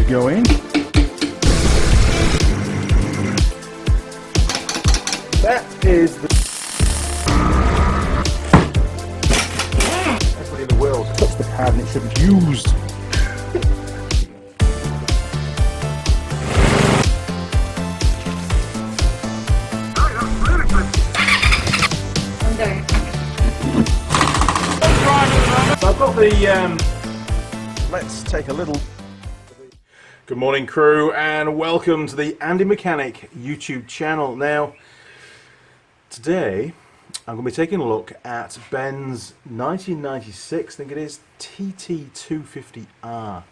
to go in. That is the... Everybody in the world touched the pad and it should be used. So I've got the, let's take a little... Good morning crew and welcome to the Andy Mechanic YouTube channel. Now, today I'm going to be taking a look at Ben's 1996, I think it is, TT250R.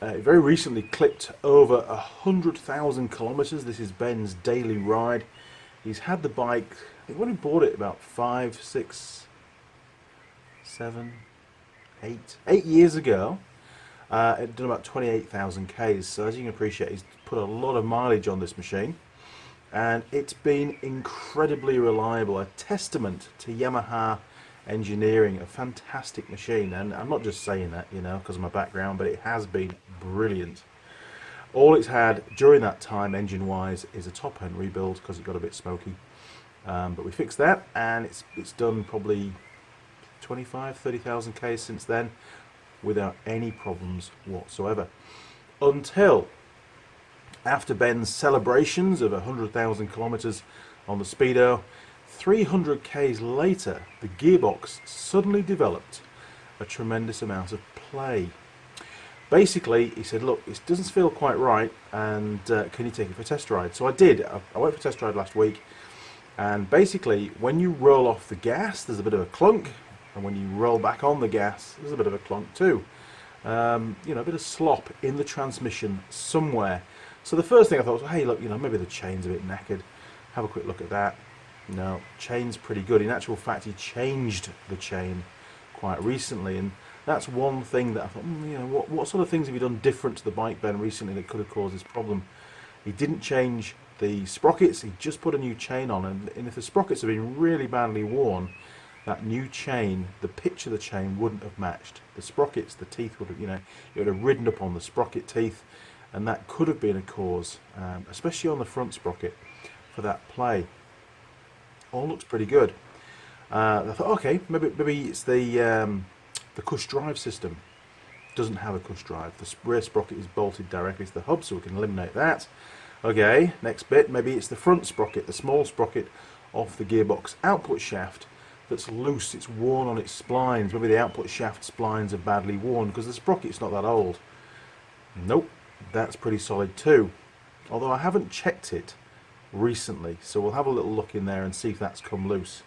It very recently clipped over 100,000 kilometers. This is Ben's daily ride. He's had the bike, I think when he bought it about 5, 6, 7, 8 years ago. It done about 28,000 Ks, so as you can appreciate, he's put a lot of mileage on this machine, and it's been incredibly reliable, a testament to Yamaha engineering, a fantastic machine. And I'm not just saying that, you know, because of my background, but it has been brilliant. All it's had during that time, engine-wise, is a top-end rebuild because it got a bit smoky, but we fixed that, and it's done probably 25,000-30,000 Ks since then, without any problems whatsoever, until after Ben's celebrations of 100,000 kilometers on the Speedo. 300 Ks later, the Gearbox suddenly developed a tremendous amount of play. Basically, he said, look, it doesn't feel quite right, and can you take it for a test ride? So I did. I went for a test ride last week, and basically when you roll off the gas, there's a bit of a clunk, and when you roll back on the gas, there's a bit of a clunk too. You know, a bit of slop in the transmission somewhere. So the first thing I thought was, hey, look, you know, maybe the chain's a bit knackered. Have a quick look at that. No, chain's pretty good. In actual fact, he changed the chain quite recently, and that's one thing that I thought, you know, what sort of things have you done different to the bike, Ben, recently that could have caused this problem? He didn't change the sprockets, he just put a new chain on, and if the sprockets have been really badly worn, that new chain, the pitch of the chain wouldn't have matched. The sprockets, the teeth would have, you know, it would have ridden up on the sprocket teeth, and that could have been a cause, especially on the front sprocket, for that play. All looks pretty good. I thought, okay, maybe it's the cush drive system. Doesn't have a cush drive. The rear sprocket is bolted directly to the hub, so we can eliminate that. Okay, next bit, maybe it's the front sprocket, the small sprocket off the gearbox output shaft that's loose, it's worn on its splines. Maybe the output shaft splines are badly worn because the sprocket's not that old. Nope, that's pretty solid too. Although I haven't checked it recently, so we'll have a little look in there and see if that's come loose.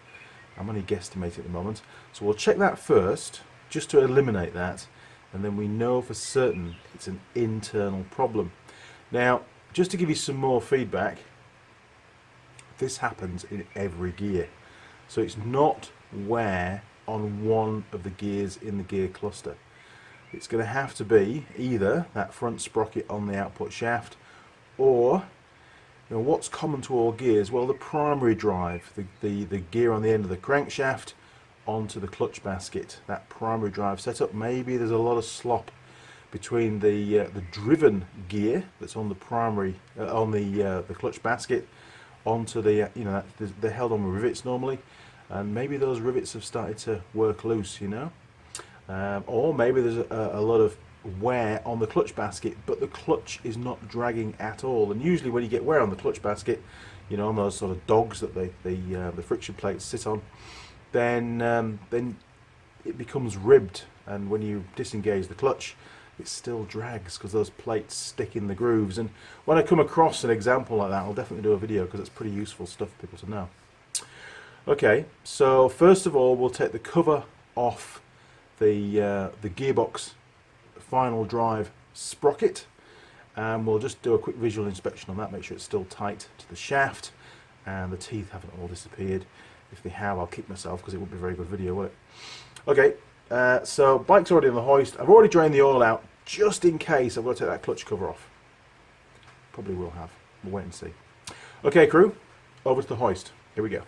I'm only guesstimating at the moment, so we'll check that first just to eliminate that, and then we know for certain it's an internal problem. Now, just to give you some more feedback, this happens in every gear. So it's not wear on one of the gears in the gear cluster. It's going to have to be either that front sprocket on the output shaft, or, you know, what's common to all gears? Well, the primary drive, the gear on the end of the crankshaft onto the clutch basket. That primary drive setup, maybe there's a lot of slop between the driven gear that's on the primary, on the clutch basket, onto the, you know, they're held on with rivets normally, and maybe those rivets have started to work loose, you know, or maybe there's a lot of wear on the clutch basket, but the clutch is not dragging at all. And usually when you get wear on the clutch basket, you know, on those sort of dogs that the friction plates sit on, then it becomes ribbed, and when you disengage the clutch, it still drags because those plates stick in the grooves. And when I come across an example like that, I'll definitely do a video because it's pretty useful stuff for people to know. Okay, so first of all, we'll take the cover off the gearbox final drive sprocket, and we'll just do a quick visual inspection on that, make sure it's still tight to the shaft and the teeth haven't all disappeared. If they have, I'll kick myself because it wouldn't be a very good video, would it? Okay, so bike's already on the hoist. I've already drained the oil out just in case I've got to take that clutch cover off. Probably will have. We'll wait and see. Okay, crew, over to the hoist. Here we go.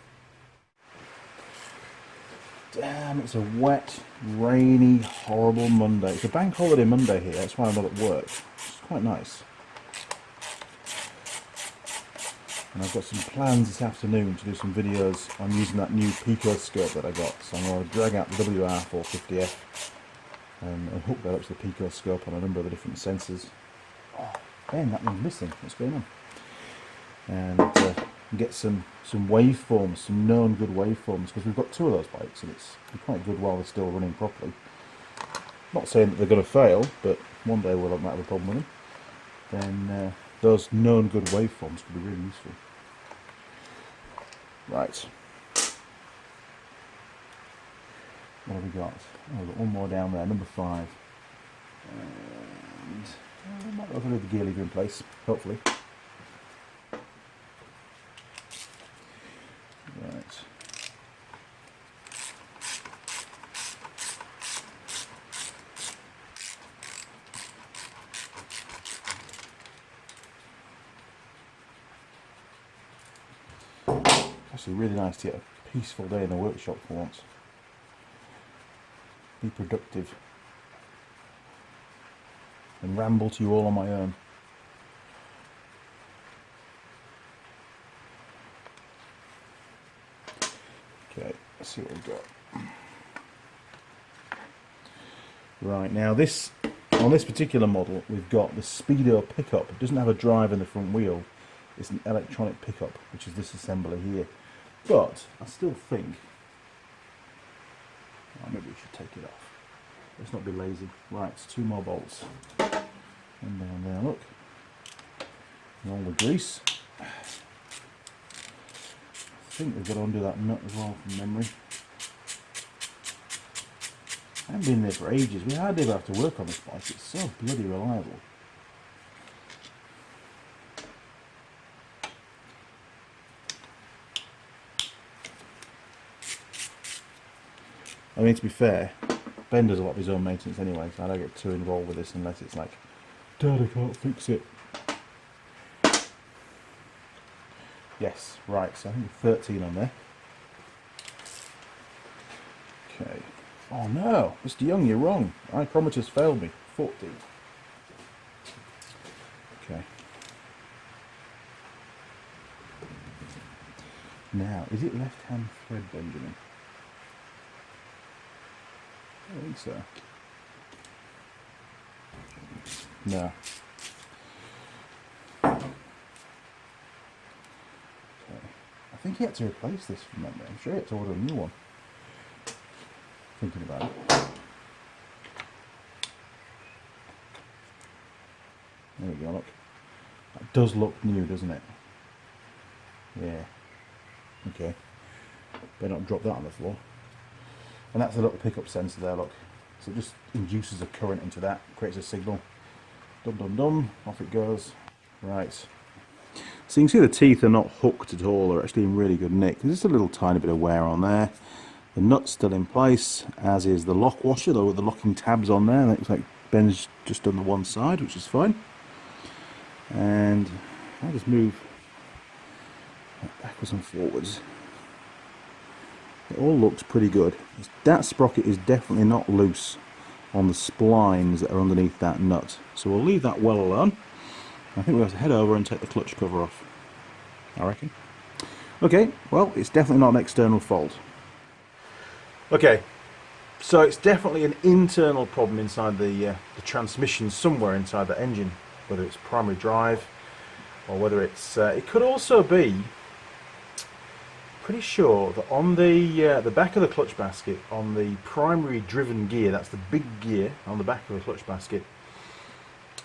Damn, it's a wet, rainy, horrible Monday. It's a bank holiday Monday here, that's why I'm not at work. It's quite nice. And I've got some plans this afternoon to do some videos on using that new Pico scope that I got. So I'm going to drag out the WR450F and hook that up to the Pico scope on a number of the different sensors. Oh, Ben, that one's missing. What's going on? And get some waveforms, some known good waveforms, because we've got two of those bikes and it's quite good while they're still running properly. Not saying that they're going to fail, but one day we'll might have a problem with them. Then those known good waveforms could be really useful. Right. What have we got? Oh, we've got one more down there, number 5. And I might be able to leave the gear lever in place, hopefully. Right. Actually really nice to get a peaceful day in the workshop for once. Be productive and ramble to you all on my own. Okay, let's see what we've got. Right, now this, on this particular model, we've got the Speedo pickup. It doesn't have a drive in the front wheel. It's an electronic pickup, which is this assembly here. But I still think, oh, maybe we should take it off. Let's not be lazy. Right, it's 2 more bolts. And down there, look. And all the grease. I think we've got to undo that nut as well from memory. I haven't been there for ages. We hardly ever have to work on this bike. It's so bloody reliable. I mean, to be fair, Ben does a lot of his own maintenance anyway, so I don't get too involved with this unless it's like, Dad, I can't fix it. Yes, right, so I think 13 on there. Okay. Oh no, Mr. Young, you're wrong. Micrometers failed me. 14. Okay. Now, is it left-hand thread, Benjamin? I think so. No. Okay. I think he had to replace this from memory. I'm sure he had to order a new one. Thinking about it. There we go, look. That does look new, doesn't it? Yeah. Okay. Better not drop that on the floor. And that's a little pickup sensor there, look. So it just induces a current into that, creates a signal. Dum dum dum, off it goes. Right. So you can see the teeth are not hooked at all, they're actually in really good nick. There's just a little tiny bit of wear on there. The nut's still in place, as is the lock washer, though with the locking tabs on there. It looks like Ben's just done the one side, which is fine. And I'll just move backwards and forwards. It all looks pretty good. That sprocket is definitely not loose on the splines that are underneath that nut. So we'll leave that well alone. I think we'll have to head over and take the clutch cover off, I reckon. Okay, well, it's definitely not an external fault. Okay, so it's definitely an internal problem inside the transmission somewhere inside the engine, whether it's primary drive or whether it's... it could also be... Pretty sure that on the back of the clutch basket, on the primary driven gear, that's the big gear on the back of the clutch basket,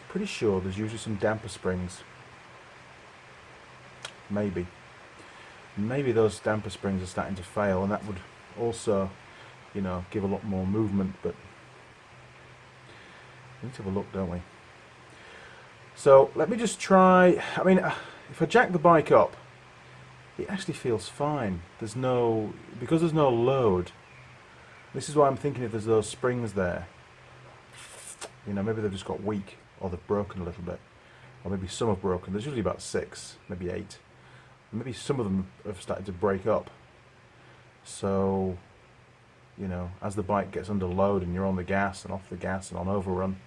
pretty sure there's usually some damper springs. Maybe those damper springs are starting to fail, and that would also, you know, give a lot more movement, but we need to have a look, don't we? So let me just try. I mean, if I jack the bike up, it actually feels fine. There's no, because there's no load. This is why I'm thinking if there's those springs there, you know, maybe they've just got weak or they've broken a little bit, or maybe some have broken. There's usually about 6, maybe 8. Maybe some of them have started to break up. So, you know, as the bike gets under load and you're on the gas and off the gas and on overrun,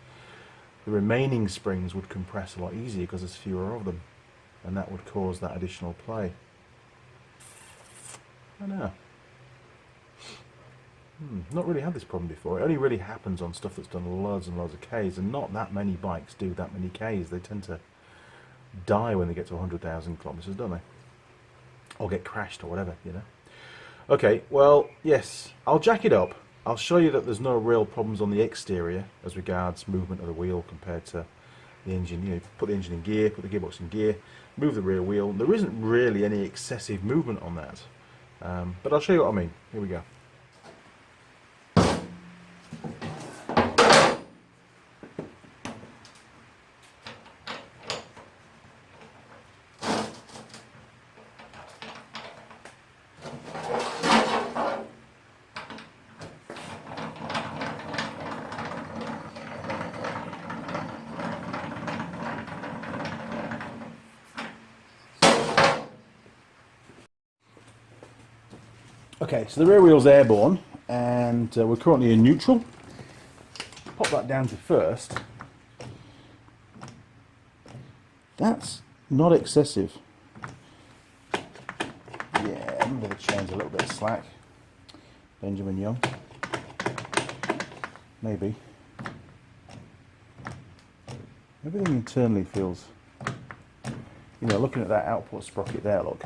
the remaining springs would compress a lot easier because there's fewer of them, and that would cause that additional play. I don't know. Not really had this problem before. It only really happens on stuff that's done loads and loads of Ks, and not that many bikes do that many Ks. They tend to die when they get to 100,000 kilometers, don't they? Or get crashed or whatever, you know. Okay, well, yes, I'll jack it up. I'll show you that there's no real problems on the exterior as regards movement of the wheel compared to the engine. You know, put the engine in gear, put the gearbox in gear, move the rear wheel. There isn't really any excessive movement on that. But I'll show you what I mean. Here we go. Okay, so the rear wheel's airborne, and we're currently in neutral. Pop that down to first. That's not excessive. Yeah, maybe the chain's a little bit slack. Benjamin Young. Maybe. Everything internally feels, you know, looking at that output sprocket there, look.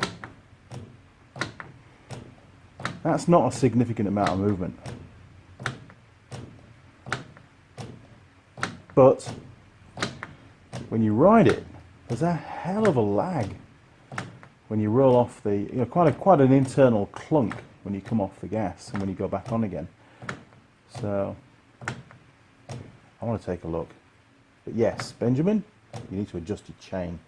That's not a significant amount of movement. But when you ride it, there's a hell of a lag when you roll off the, you know, quite an internal clunk when you come off the gas and when you go back on again. So I want to take a look. But yes, Benjamin, you need to adjust your chain.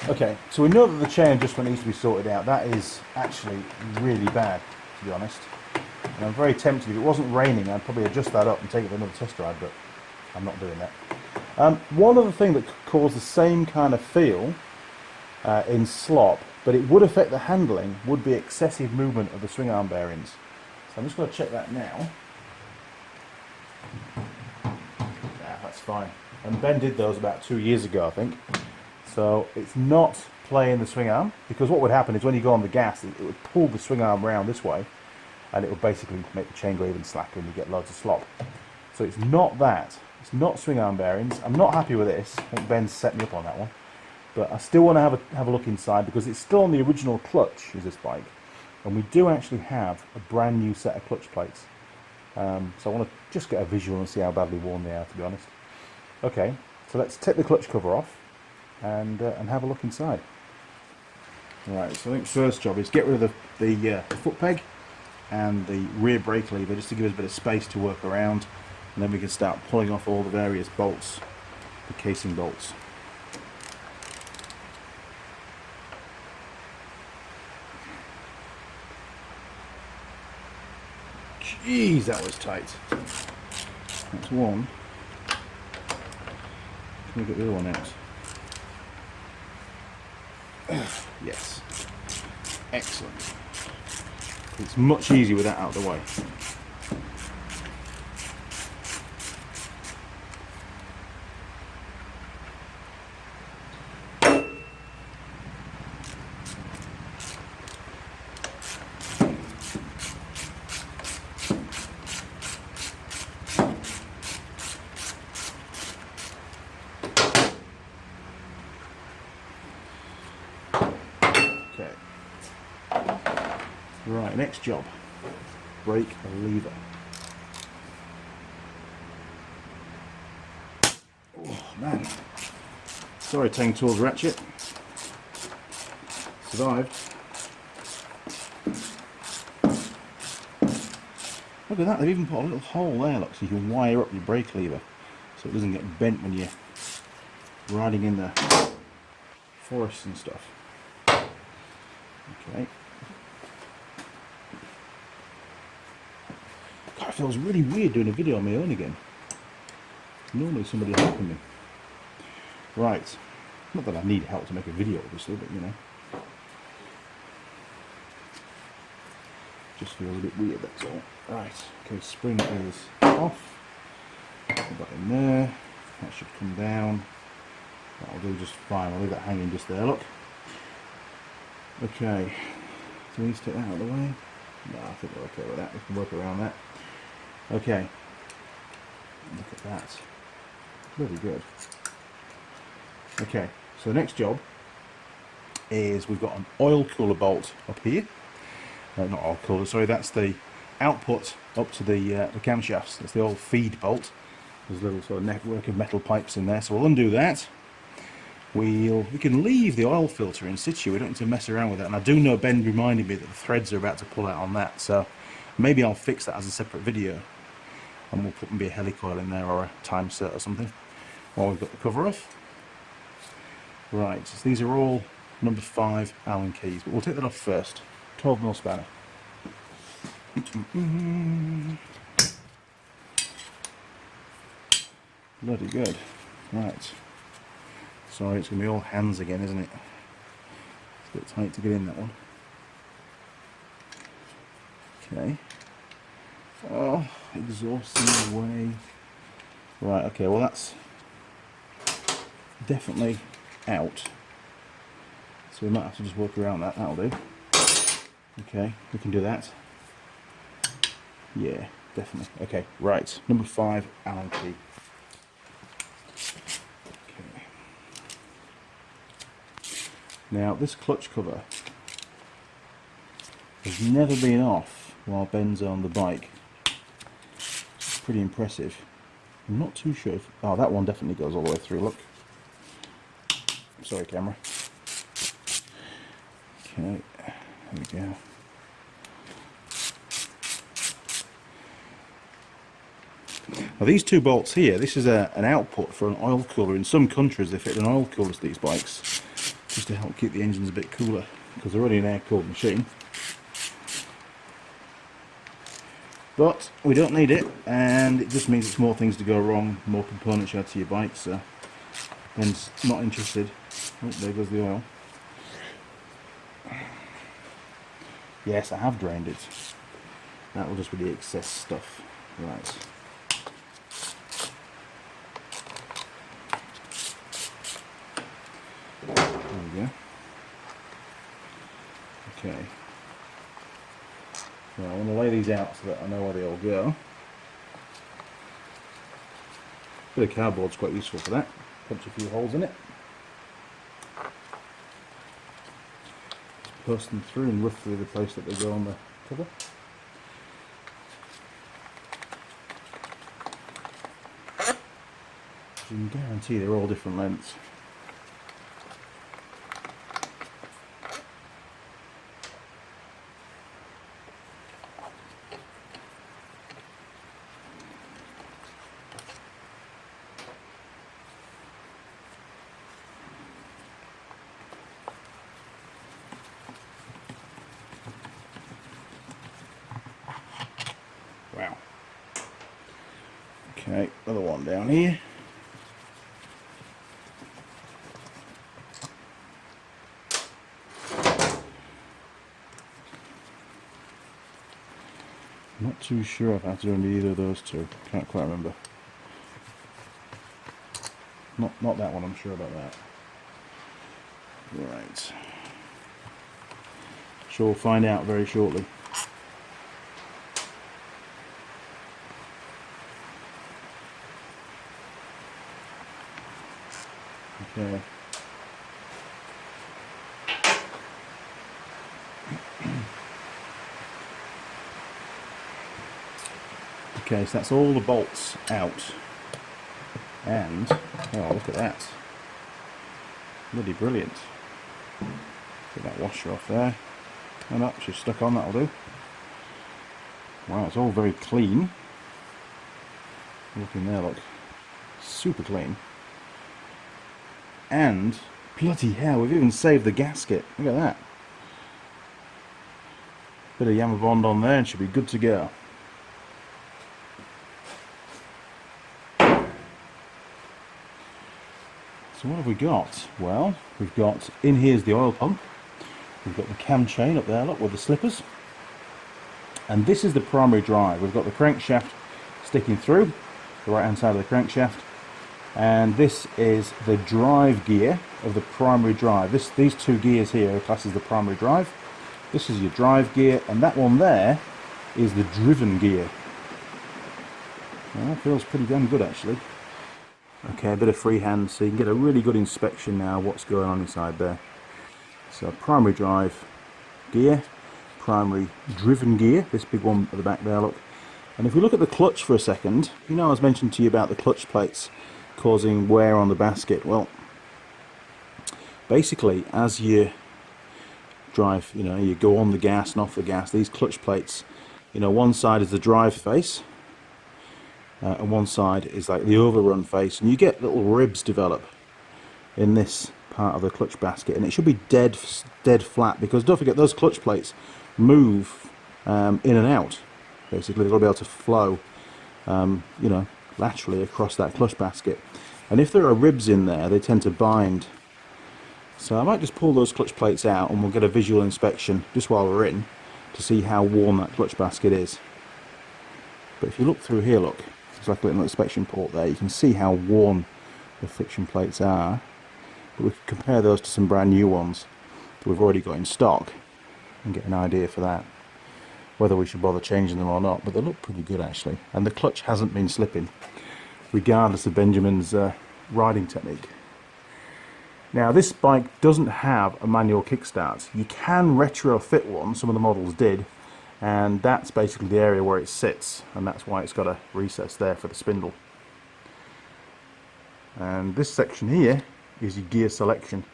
Okay, so we know that the chain adjustment needs to be sorted out. That is actually really bad, to be honest. And I'm very tempted, if it wasn't raining, I'd probably adjust that up and take it for another test drive, but I'm not doing that. One other thing that could cause the same kind of feel in slop, but it would affect the handling, would be excessive movement of the swing arm bearings. So I'm just going to check that now. Yeah, that's fine. And Ben did those about 2 years ago, I think. So it's not playing the swing arm, because what would happen is when you go on the gas, it would pull the swing arm round this way, and it would basically make the chain go even slacker and you get loads of slop. So it's not that. It's not swing arm bearings. I'm not happy with this. I think Ben's set me up on that one. But I still want to have a look inside, because it's still on the original clutch, is this bike. And we do actually have a brand new set of clutch plates. So I want to just get a visual and see how badly worn they are, to be honest. Okay, so let's take the clutch cover off and have a look inside. Right, so I think first job is get rid of the foot peg and the rear brake lever, just to give us a bit of space to work around, and then we can start pulling off all the various bolts, the casing bolts. Jeez, that was tight. That's one. Can we get the other one out? Yes. Excellent. It's much easier with that out of the way. Right, next job, brake lever. Oh man, sorry Tang Tools ratchet, survived. Look at that, they've even put a little hole there, look, so you can wire up your brake lever so it doesn't get bent when you're riding in the forest and stuff. Okay. God, it feels really weird doing a video on my own again. Normally somebody helping me. Right. Not that I need help to make a video, obviously, but you know. Just feels a bit weird, that's all. Right. Okay, spring is off. Put that in there. That should come down. That'll do just fine. I'll leave that hanging just there, look. Okay, so we need to take that out of the way. No, I think we're okay with that. We can work around that. Okay, look at that. Really good. Okay, so the next job is we've got an oil cooler bolt up here. Not oil cooler, sorry, that's the output up to the camshafts. That's the oil feed bolt. There's a little sort of network of metal pipes in there, so we'll undo that. We can leave the oil filter in situ, we don't need to mess around with that. And I do know Ben reminded me that the threads are about to pull out on that, so maybe I'll fix that as a separate video. And we'll put maybe a helicoil in there or a time set or something while we've got the cover off. Right, so these are all number 5 Allen keys, but we'll take that off first. 12mm spanner. Bloody good. Right. Sorry, it's going to be all hands again, isn't it? It's a bit tight to get in that one. Okay. Oh, exhausting away. Right, okay, well that's definitely out. So we might have to just work around that, that'll do. Okay, we can do that. Yeah, definitely. Okay, right, number 5 Allen key. Okay. Now this clutch cover has never been off while Ben's on the bike. It's pretty impressive. I'm not too sure if... Oh, that one definitely goes all the way through, look. Sorry, camera. Okay, there we go. Now these two bolts here, this is an output for an oil cooler. In some countries they fit an oil cooler to these bikes just to help keep the engines a bit cooler because they're already an air-cooled machine. But we don't need it, and it just means it's more things to go wrong, more components you add to your bike, so Ben's not interested. Oh, there goes the oil. Yes, I have drained it. That will just be the excess stuff. Right. There we go. Okay. Well, I'm going to lay these out so that I know where they all go. Bit of cardboard's quite useful for that. Punch a few holes in it. Just post them through and roughly the place that they go on the cover. You can guarantee they're all different lengths. Wow. Okay, another one down here. Not too sure if I have to do either of those two. Can't quite remember. Not that one, I'm sure about that. Right. Sure we'll find out very shortly. Okay. Okay, so that's all the bolts out. And, oh, look at that. Bloody brilliant. Get that washer off there. And that's just stuck on, that'll do. Wow, it's all very clean. Look in there, look. Super clean. And, bloody hell, we've even saved the gasket. Look at that. Bit of Yamaha bond on there and should be good to go. So what have we got? Well, we've got, in here's the oil pump. We've got the cam chain up there, look, with the slippers. And this is the primary drive. We've got the crankshaft sticking through. the right hand side of the crankshaft. And this is the drive gear of the primary drive. These two gears here are classed as the primary drive. This is your drive gear, and that one there is the driven gear. Well, that feels pretty damn good actually. Okay, a bit of freehand so you can get a really good inspection now of what's going on inside there. So primary drive gear, primary driven gear, this big one at the back there, look. And if we look at the clutch for a second, you know I was mentioning to you about the clutch plates causing wear on the basket. Well, basically as you drive, you know, you go on the gas and off the gas, these clutch plates, you know, one side is the drive face and one side is like the overrun face, and you get little ribs develop in this part of the clutch basket, and it should be dead flat, because don't forget those clutch plates move in and out. Basically they've got to be able to flow you know, laterally across that clutch basket, and if there are ribs in there they tend to bind. So I might just pull those clutch plates out and we'll get a visual inspection just while we're in to see how worn that clutch basket is. But if you look through here, look, there's like a little inspection port there, you can see how worn the friction plates are. But we can compare those to some brand new ones that we've already got in stock and get an idea for that, whether we should bother changing them or not. But they look pretty good actually, and the clutch hasn't been slipping regardless of Benjamin's riding technique. Now this bike doesn't have a manual kickstart. You can retrofit one, some of the models did, and that's basically the area where it sits, and that's why it's got a recess there for the spindle. And this section here is your gear selection,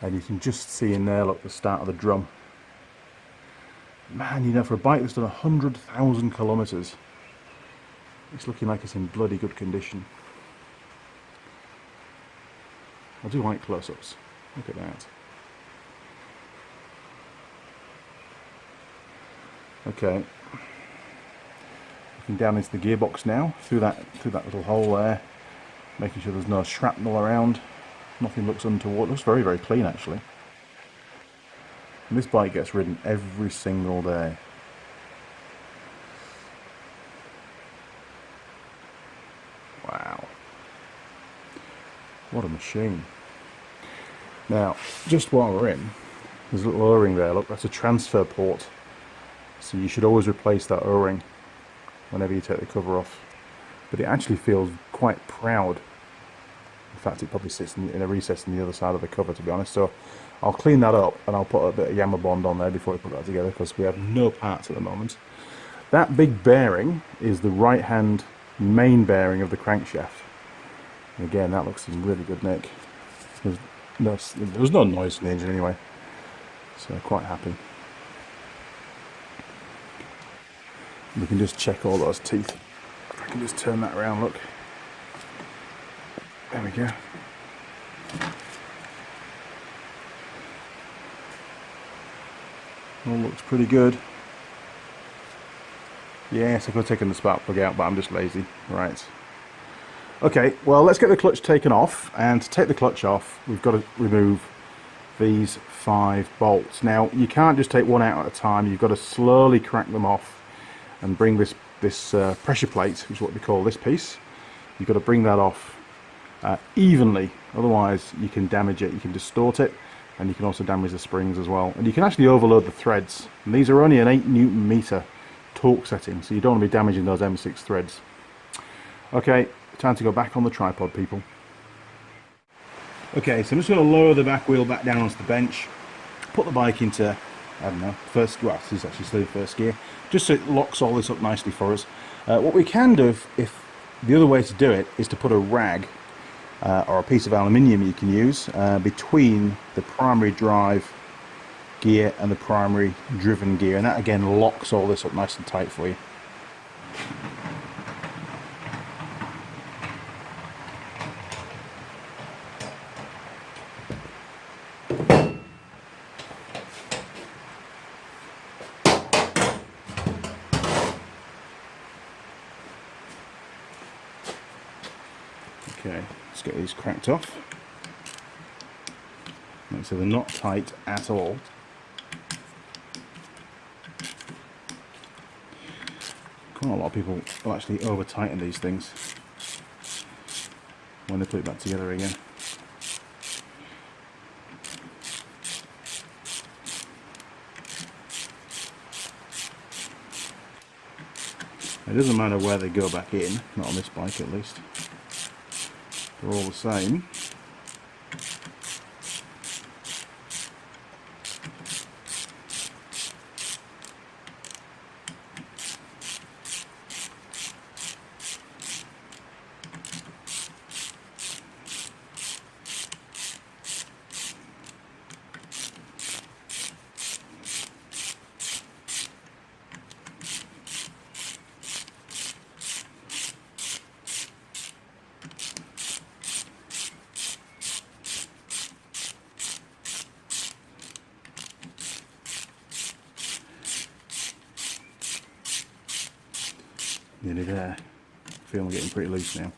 and you can just see in there, look, the start of the drum. Man, you know, for a bike that's done 100,000 kilometers, it's looking like it's in bloody good condition. I do like close-ups. Look at that. Okay, looking down into the gearbox now, through that little hole there, making sure there's no shrapnel around. Nothing looks untoward. It looks very, very clean actually. And this bike gets ridden every single day. Wow. What a machine. Now, just while we're in, there's a little O-ring there, look, that's a transfer port. So you should always replace that O-ring whenever you take the cover off. But it actually feels quite proud. In fact, it probably sits in a recess in the other side of the cover, to be honest. So I'll clean that up and I'll put a bit of Yamaha bond on there before we put that together, because we have no parts at the moment. That big bearing is the right hand main bearing of the crankshaft. And again, that looks in really good nick. There was no noise in the engine anyway, so quite happy. We can just check all those teeth. I can just turn that around, look. There we go. All looks pretty good. Yes, I could have taken the spark plug out, but I'm just lazy. Right. Okay, well, let's get the clutch taken off, and to take the clutch off we've got to remove these 5 bolts. Now you can't just take one out at a time, you've got to slowly crack them off and bring this pressure plate, which is what we call this piece, you've got to bring that off evenly, otherwise you can damage it, you can distort it, and you can also damage the springs as well, and you can actually overload the threads, and these are only an 8 Newton meter torque setting, so you don't want to be damaging those M6 threads. Okay, time to go back on the tripod, people. Okay, so I'm just going to lower the back wheel back down onto the bench, put the bike into, I don't know, first, well, this is actually still first gear, just so it locks all this up nicely for us. What we can do, if the other way to do it, is to put a rag or a piece of aluminium you can use between the primary drive gear and the primary driven gear, and that again locks all this up nice and tight for you. Okay, let's get these cracked off. Make sure they're not tight at all. Quite a lot of people will actually over tighten these things when they put it back together again. It doesn't matter where they go back in, not on this bike at least. They're all the same. Nearly there. I feel I'm getting pretty loose now.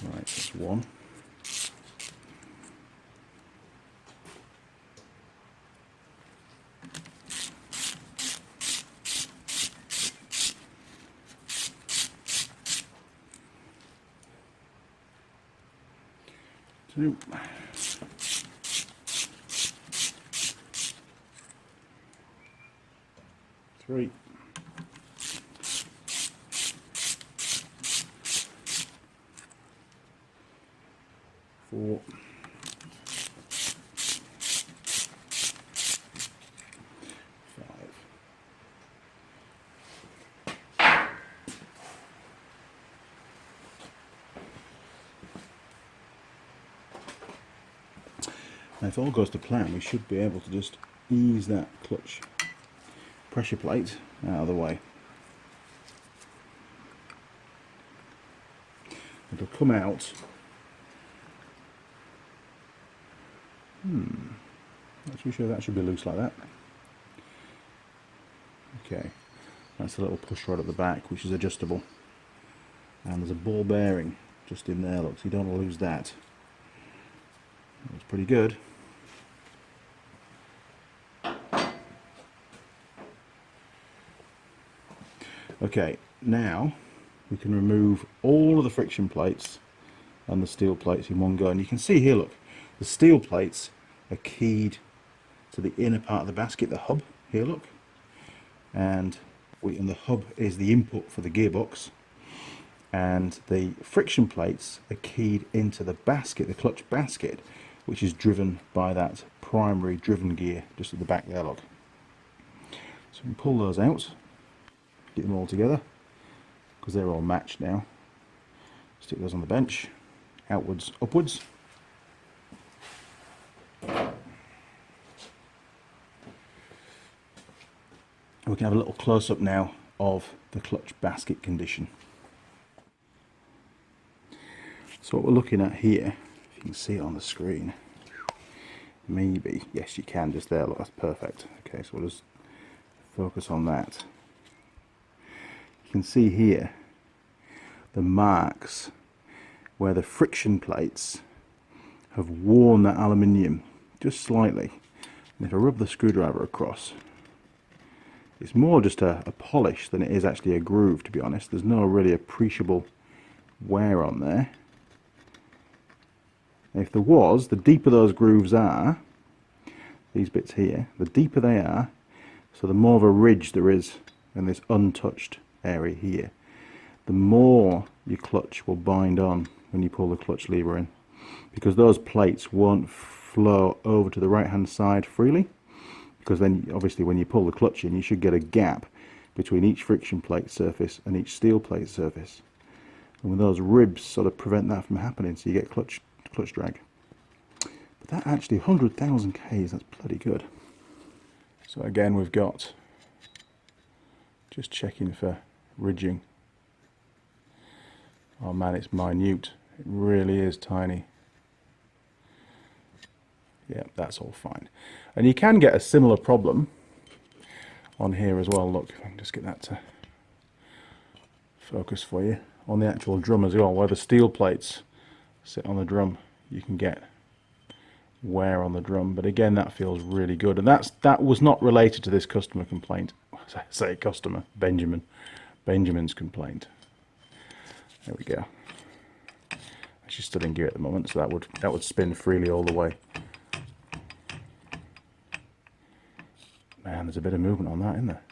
Right, that's one. Two. Three. Four. Five. Now, if all goes to plan, we should be able to just ease that clutch pressure plate out of the way. It'll come out. Not too sure that should be loose like that. Okay, that's a little push rod at the back which is adjustable, and there's a ball bearing just in there, look, so you don't want to lose that. That's pretty good. Okay, now we can remove all of the friction plates and the steel plates in one go, and you can see here, look, the steel plates are keyed to the inner part of the basket, the hub here, look, and the hub is the input for the gearbox, and the friction plates are keyed into the basket, the clutch basket, which is driven by that primary driven gear just at the back there, look. So we can pull those out, get them all together because they're all matched now. Stick those on the bench, outwards, upwards. We can have a little close-up now of the clutch basket condition. So what we're looking at here, if you can see it on the screen, maybe, yes you can, just there, look, that's perfect. Okay, so we'll just focus on that. You can see here the marks where the friction plates have worn that aluminium just slightly. And if I rub the screwdriver across, it's more just a polish than it is actually a groove, to be honest. There's no really appreciable wear on there. And if there was, the deeper those grooves are, these bits here, the deeper they are, so the more of a ridge there is in this untouched area here, the more your clutch will bind on when you pull the clutch lever in, because those plates won't flow over to the right hand side freely, because then obviously when you pull the clutch in, you should get a gap between each friction plate surface and each steel plate surface, and when those ribs sort of prevent that from happening, so you get clutch drag. But that actually 100,000 Ks, that's bloody good. So again, we've got, just checking for ridging. Oh man, it's minute. It really is tiny. Yeah, that's all fine. And you can get a similar problem on here as well. Look, if I can just get that to focus for you on the actual drum as well, where the steel plates sit on the drum. You can get wear on the drum, but again, that feels really good. And that was not related to this customer complaint. I say customer, Benjamin's complaint. There we go. She's still in gear at the moment, so that would spin freely all the way. Man, there's a bit of movement on that, isn't there?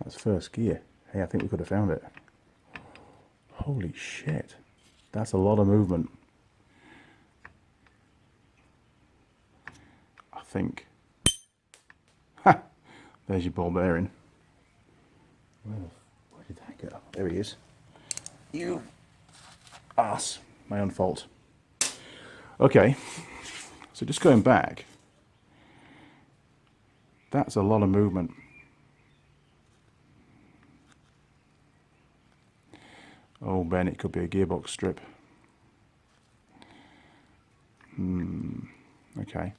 That's first gear. Hey, I think we could have found it. Holy shit. That's a lot of movement. I think. Ha! There's your ball bearing. Where did that go? There he is. You ass. My own fault. Okay. So just going back. That's a lot of movement. Oh, Ben, it could be a gearbox strip. Okay.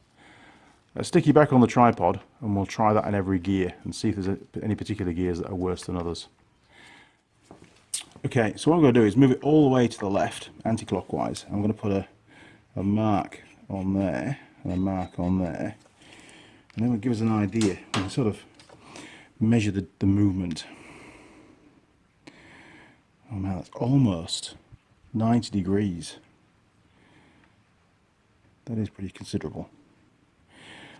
Let's stick you back on the tripod and we'll try that in every gear and see if there's any particular gears that are worse than others. Okay, so what I'm going to do is move it all the way to the left, anti-clockwise. I'm going to put a mark on there and a mark on there. And then we'll give us an idea. We can sort of measure the movement. Oh man, that's almost 90 degrees. That is pretty considerable.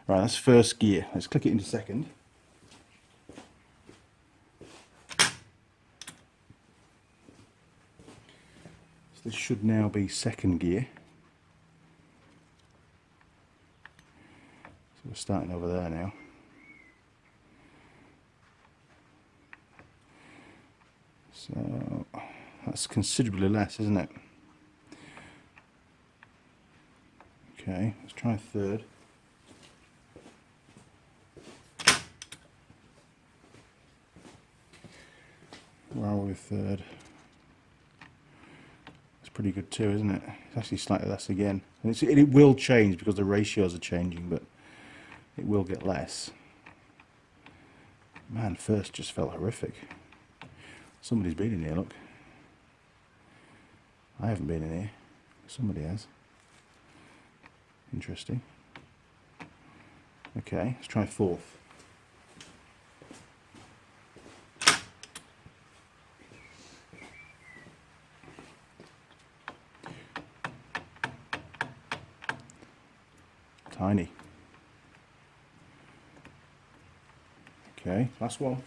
Right, that's first gear. Let's click it into second. So this should now be second gear. So we're starting over there now. So that's considerably less, isn't it? Okay, let's try third. Where are we with third? It's pretty good too, isn't it? It's actually slightly less again. And it will change because the ratios are changing, but it will get less. Man, first just felt horrific. Somebody's been in here, look. I haven't been in here. Somebody has. Interesting. Okay, let's try fourth. Tiny. Okay, last one.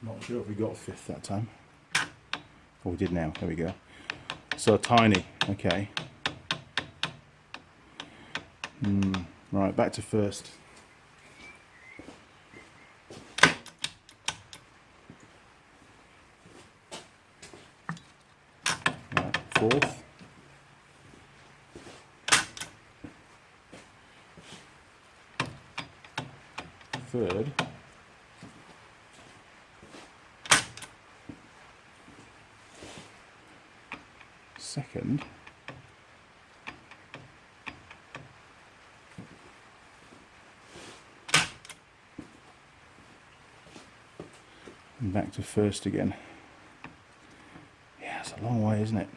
Not sure if we got fifth that time. Oh, we did now. There we go. So tiny. Okay. Right, back to first. Right, fourth. Third. Second. And back to first again. Yeah, it's a long way, isn't it?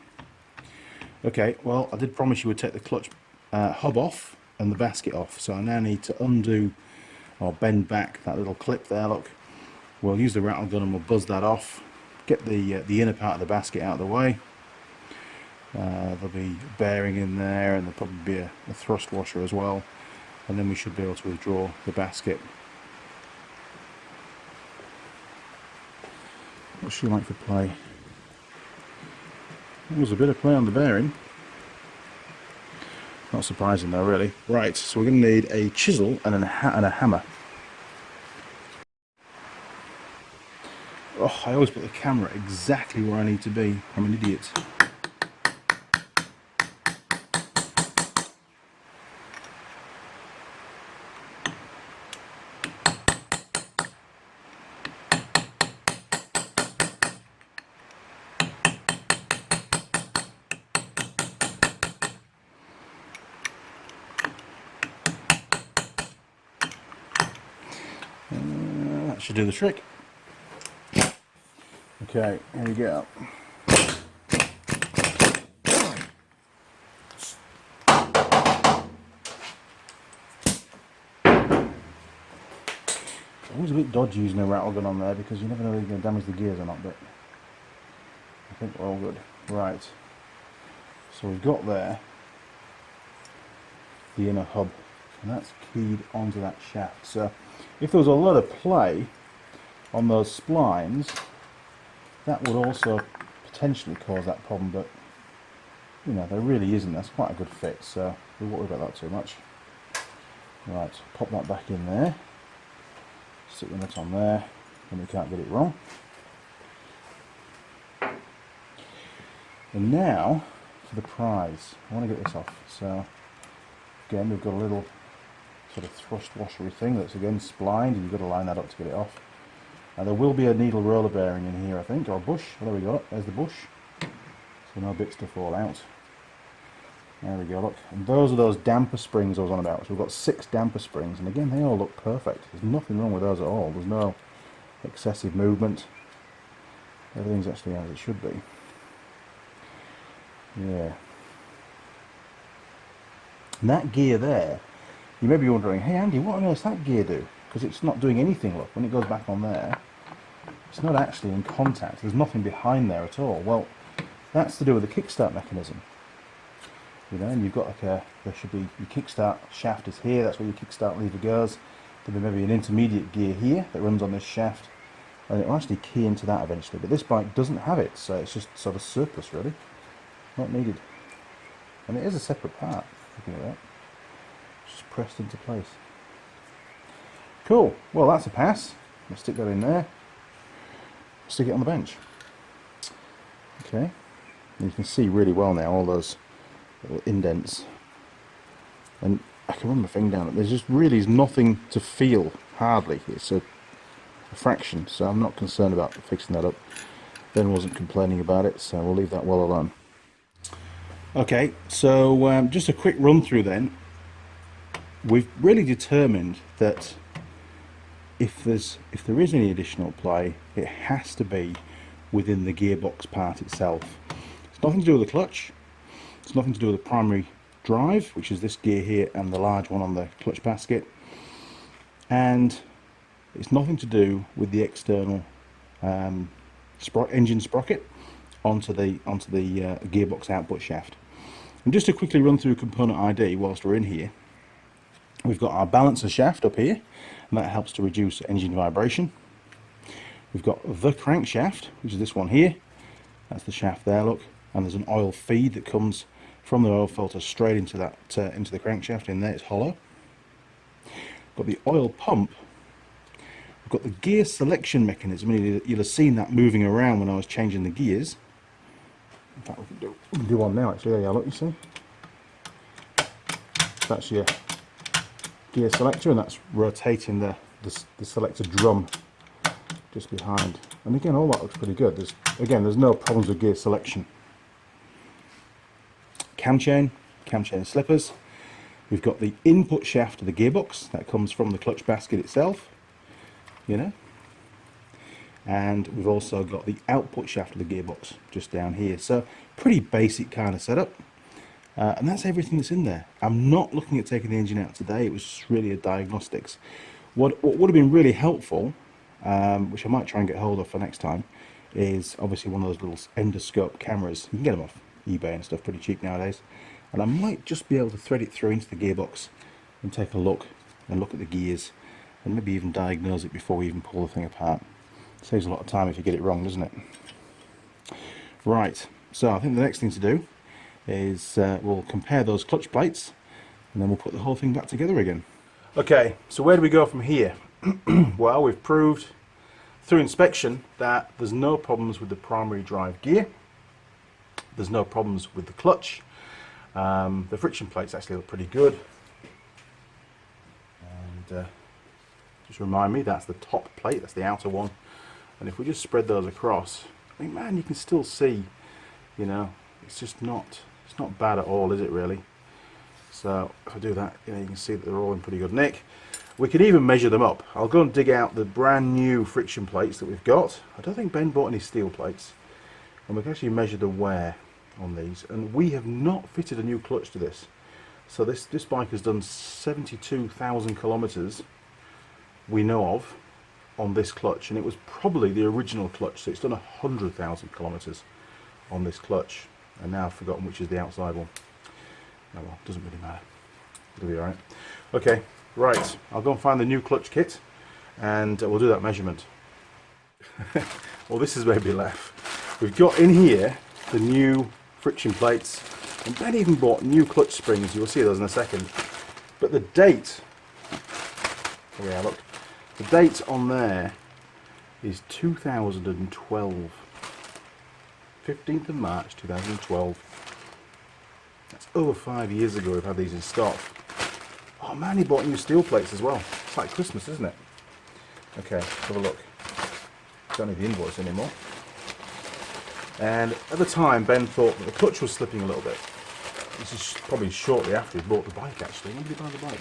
Okay, well, I did promise you would take the clutch hub off and the basket off, so I now need to undo or bend back that little clip there, look. We'll use the rattle gun and we'll buzz that off, get the inner part of the basket out of the way. There'll be bearing in there and there'll probably be a thrust washer as well, and then we should be able to withdraw the basket. What's she like for play? There was a bit of play on the bearing. Not surprising though, really. Right, so we're going to need a chisel and a hammer. Oh, I always put the camera exactly where I need to be. I'm an idiot. that should do the trick. Okay, here we go. Always a bit dodgy using a rattle gun on there because you never know if you're going to damage the gears or not, but I think we're all good. Right, so we've got there the inner hub, and that's keyed onto that shaft. So if there was a lot of play on those splines, that would also potentially cause that problem, but you know, there really isn't. That's quite a good fit, so we won't worry about that too much. Right, pop that back in there, stick the nut on there, and we can't get it wrong. And now for the prize. I want to get this off. So again, we've got a little sort of thrust washery thing that's again splined, and you've got to line that up to get it off. Now there will be a needle roller bearing in here, I think, or a bush. Oh, there we go. There's the bush. So no bits to fall out. There we go, look. And those are those damper springs I was on about. So we've got 6 damper springs, and again, they all look perfect. There's nothing wrong with those at all. There's no excessive movement. Everything's actually as it should be. Yeah. And that gear there, you may be wondering, hey Andy, what on earth does that gear do? Because it's not doing anything, look. When it goes back on there, it's not actually in contact. There's nothing behind there at all. Well, that's to do with the kickstart mechanism. You know, and you've got like there should be, your kickstart shaft is here, that's where your kickstart lever goes. There'll be maybe an intermediate gear here that runs on this shaft, and it will actually key into that eventually. But this bike doesn't have it, so it's just sort of surplus really, not needed. And it is a separate part, looking at that. It's just pressed into place. Cool, well that's a pass. We'll stick that in there, stick it on the bench. Okay, and you can see really well now all those little indents, and I can run my finger down it. There's just really is nothing to feel, hardly. It's a fraction, so I'm not concerned about fixing that up. Ben wasn't complaining about it, so we'll leave that well alone. Okay, so just a quick run through then. We've really determined that if there is any additional play, it has to be within the gearbox part itself. It's nothing to do with the clutch. It's nothing to do with the primary drive, which is this gear here and the large one on the clutch basket, and it's nothing to do with the external engine sprocket onto the gearbox output shaft. And just to quickly run through component ID whilst we're in here, we've got our balancer shaft up here, and that helps to reduce engine vibration. We've got the crankshaft, which is this one here. That's the shaft there, look, and there's an oil feed that comes from the oil filter straight into that into the crankshaft. In there, it's hollow. Got the oil pump. We've got the gear selection mechanism. You'll have seen that moving around when I was changing the gears. In fact, we can do one now actually. There you are, look, you see. That's your gear selector, and that's rotating the selector drum just behind. And again, all that looks pretty good. There's no problems with gear selection. Cam chain slippers. We've got the input shaft of the gearbox that comes from the clutch basket itself, you know, and we've also got the output shaft of the gearbox just down here. So pretty basic kind of setup, and that's everything that's in there. I'm not looking at taking the engine out today. It was just really a diagnostics. What would have been really helpful, which I might try and get hold of for next time, is obviously one of those little endoscope cameras. You can get them off eBay and stuff pretty cheap nowadays, and I might just be able to thread it through into the gearbox and take a look and look at the gears and maybe even diagnose it before we even pull the thing apart. Saves a lot of time if you get it wrong, doesn't it? Right, so I think the next thing to do is we'll compare those clutch plates, and then we'll put the whole thing back together again. Okay, so where do we go from here? Well, we've proved through inspection that there's no problems with the primary drive gear. There's no problems with the clutch. The friction plates actually look pretty good. And just remind me, that's the top plate, that's the outer one. And if we just spread those across, I mean, man, you can still see, you know, it's not bad at all, is it really? So if I do that, you know, you can see that they're all in pretty good nick. We can even measure them up. I'll go and dig out the brand new friction plates that we've got. I don't think Ben bought any steel plates. And we can actually measure the wear on these. And we have not fitted a new clutch to this. So this bike has done 72,000 kilometers, we know of, on this clutch. And it was probably the original clutch. So it's done 100,000 kilometers on this clutch. And now I've forgotten which is the outside one. Oh well, doesn't really matter. It'll be alright. Okay, right. I'll go and find the new clutch kit and we'll do that measurement. Well, this is maybe a laugh. We've got in here the new friction plates, and Ben even bought new clutch springs. You'll see those in a second. But the date, yeah, look, the date on there is 2012. 15th of March 2012. That's over 5 years ago we've had these in stock. Oh man, he bought new steel plates as well. It's like Christmas, isn't it? Okay, let's have a look. Don't need the invoice anymore. And at the time, Ben thought that the clutch was slipping a little bit. This is probably shortly after he bought the bike, actually. When did he buy the bike?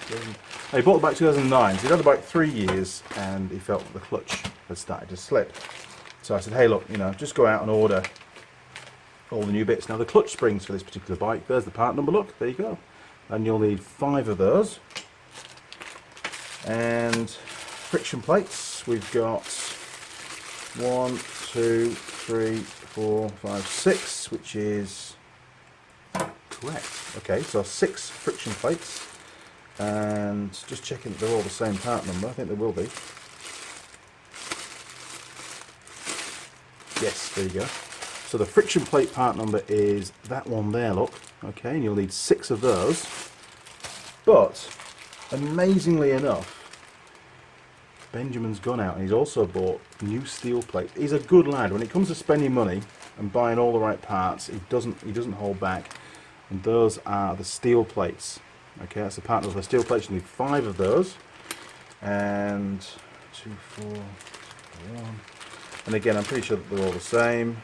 He bought the bike in 2009, so he'd had the bike 3 years, and he felt that the clutch had started to slip. So I said, hey look, you know, just go out and order all the new bits. Now the clutch springs for this particular bike, there's the part number, look, there you go. And you'll need 5 of those. And friction plates, we've got 1, 2, 3, 4, 5, 6, which is correct. Okay, so 6 friction plates. And just checking that they're all the same part number. I think they will be. Yes, there you go. So the friction plate part number is that one there, look. Okay, and you'll need 6 of those. But, amazingly enough, Benjamin's gone out and he's also bought new steel plates. He's a good lad. When it comes to spending money and buying all the right parts, he doesn't hold back. And those are the steel plates. Okay, that's the part number of the steel plates. You need 5 of those. And 2, 4, 1. And again, I'm pretty sure that they're all the same.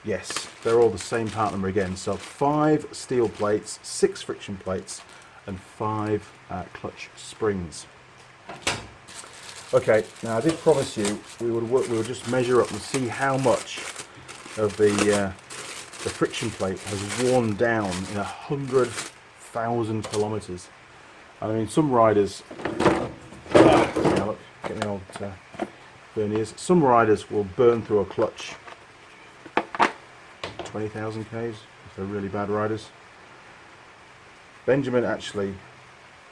Yes, they're all the same part number again. So 5 steel plates, 6 friction plates, and 5 clutch springs. Okay, now I did promise you we would just measure up and see how much of the friction plate has worn down in 100,000 kilometers. I mean, some riders, yeah, look, get the old verniers. Some riders will burn through a clutch 20,000 Ks if they're really bad riders. Benjamin, actually,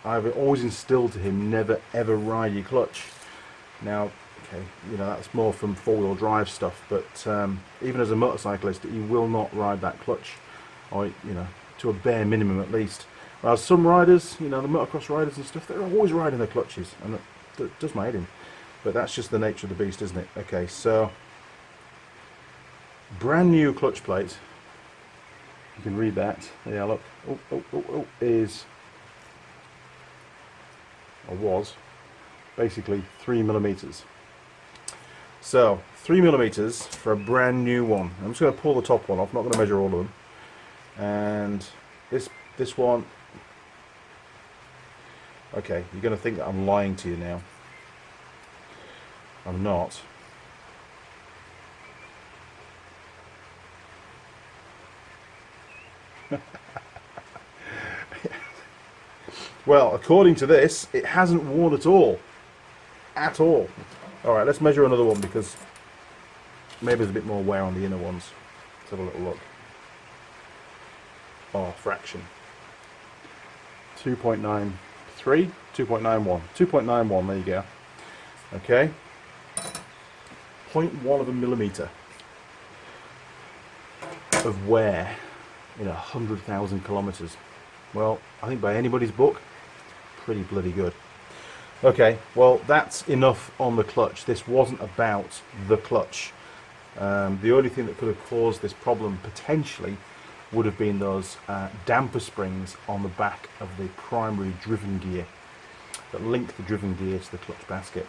I've always instilled to him, never ever ride your clutch. Now, okay, you know, that's more from four-wheel drive stuff, but even as a motorcyclist, he will not ride that clutch, or, you know, to a bare minimum at least. While some riders, you know, the motocross riders and stuff, they're always riding their clutches, and that does my head in. But that's just the nature of the beast, isn't it? Okay, so brand new clutch plate. You can read that. Yeah, look. Is, or was, basically 3mm. So 3mm for a brand new one. I'm just going to pull the top one off. I'm not going to measure all of them. And this one. Okay, you're going to think that I'm lying to you now. I'm not. Well, according to this, it hasn't worn at all. At all. Alright, let's measure another one because maybe there's a bit more wear on the inner ones. Let's have a little look. Oh, fraction. 2.93, 2.91. 2.91, there you go. Okay. 0.1 of a millimeter of wear in 100,000 kilometers. Well, I think by anybody's book, pretty bloody good. Okay, well, that's enough on the clutch. This wasn't about the clutch. The only thing that could have caused this problem potentially would have been those damper springs on the back of the primary driven gear that link the driven gear to the clutch basket,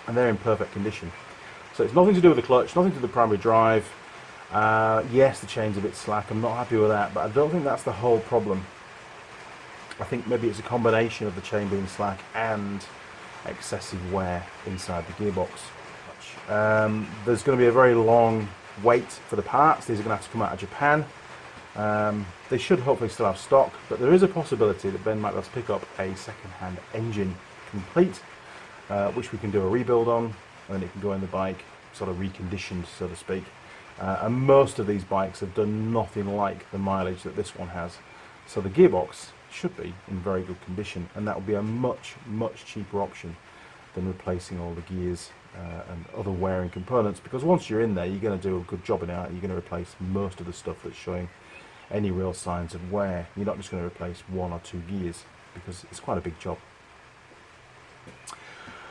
and they're in perfect condition. So it's nothing to do with the clutch, nothing to do with the primary drive. Yes, the chain's a bit slack, I'm not happy with that, but I don't think that's the whole problem. I think maybe it's a combination of the chain being slack and excessive wear inside the gearbox. There's going to be a very long wait for the parts. These are going to have to come out of Japan. They should hopefully still have stock, but there is a possibility that Ben might be able to pick up a second-hand engine complete, which we can do a rebuild on, and then it can go in the bike, sort of reconditioned, so to speak. And most of these bikes have done nothing like the mileage that this one has. So the gearbox should be in very good condition, and that will be a much, much cheaper option than replacing all the gears and other wearing components, because once you're in there, you're going to do a good job in it. You're going to replace most of the stuff that's showing any real signs of wear. You're not just going to replace 1 or 2 gears, because it's quite a big job.